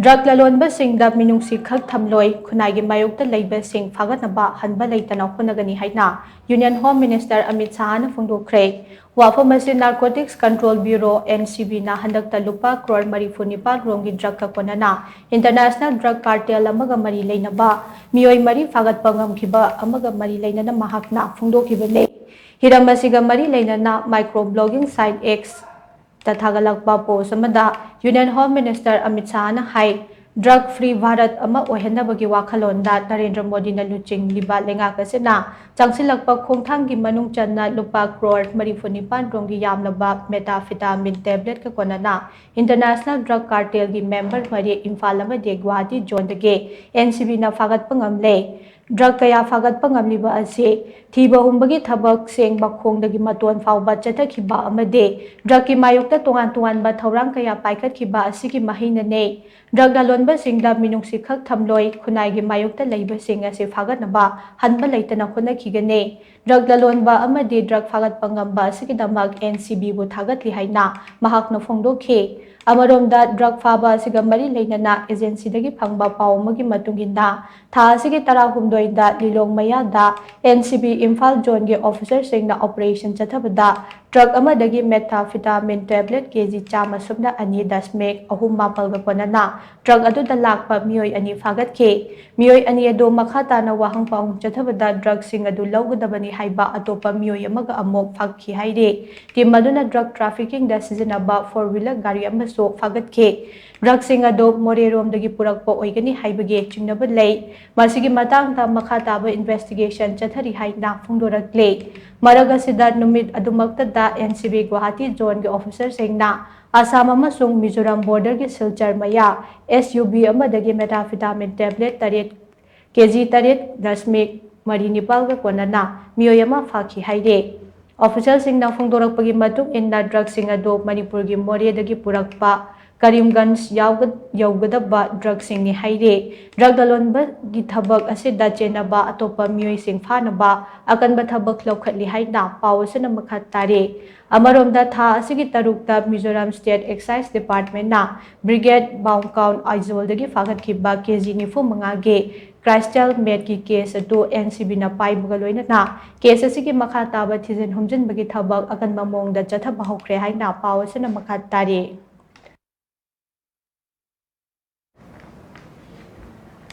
drug ललोनबा Singda Meenungsi Khak Thamloi khunnai mayokta leiba sing phagatnaba hanba leitana hotnagani haina Union Home Minister Amit Shah na phongdokkhre wafamasi Narcotics Control Bureau NCB na handakta lupa crore marifunipa rongi drug ka konana International Drug Cartel amaga mari leinaba mioi mari phagatpa ngamkhiba amaga mari leinana mahakna phongdokhibane hiramasiga mari leinana microblogging site X Tathagalakpa post amada Union Home Minister Amit Shah na hai drug free Bharat ama ohenabagi wakhalonda Narendra Modi na luching liba lengak asina changsilakpa khongthanggi manung channa lupa crore marifunipan rongi yamlaba methamphetamine tablet ka konana International Drug Cartel gi member mari Imphal amade Guwahati zone dage NCB na phagatpa ngamle drug kaya phagatpa ngamliba ase thiba humbagi thabak sengba khongdagi maton fawba chathakhiba amade drug ki mayokta tongan ba thaurang kaya paikhatkiba asigi mahinane drug Lallonba Singda Meenungsi Khak Thamloi khunnai gi mayokta leiba sing ase phagatnaba hanba leitana khonakhigane drug Lallonba amade drug phagatpa ngamba asigi damak NCB bu thagatli haina mahakna phongdokhe amaromda drug phaba asiga mari leinana agency dagi phangba paw magi matunginda tha asigi tarahumdoi da lilong maya da NCB Imphal zone ge officer singna operation chathabada drug amadagi methamphetamine tablet kg chama subna ani dasmek ahum mapal ga konana drug adu da lakpa mioi ani phagatke mioi ani ado makhata na wahang paung chathabada drug sing adu lawgadabani haiba atopa mioi amaga amok phakhi haire timaduna drug trafficking da seasonaba four wheeler gari amaso phagatke drug sing ado morerom dagi purakpa oigani haibage chingnaba lei masigi matang ta makhata ba investigation chathari haina phongdorakle maraga sida numit adumakta da NCB Guwahati zone ge officer singna Assam amasung Mizoram border ge silchar maya SUB amadagi methamphetamine tablet taret kg taret dasmik marinipal ga konana miyoyama phakhi haire official singna phongdorakpagi matung inna drug sing ado Manipur gi more dagi purakpa Karimganj yaugadaba drug sing ni haire drug Lallonba gi thabak asida chenaba atopa mioi sing phanaba akanba thabak lokhatli haina pawasana makhat tare amaromda tha asigi tarukta Mizoram State Excise Department na Brigade Bound Count Aizol dagi phagatkiba kg nifu mangage crystal med ki case atu NCB na paibuga loinana case asigi makha taba thizen humjin bagi thabak akanba mongda chathaba hokre haina pawasana makhat tare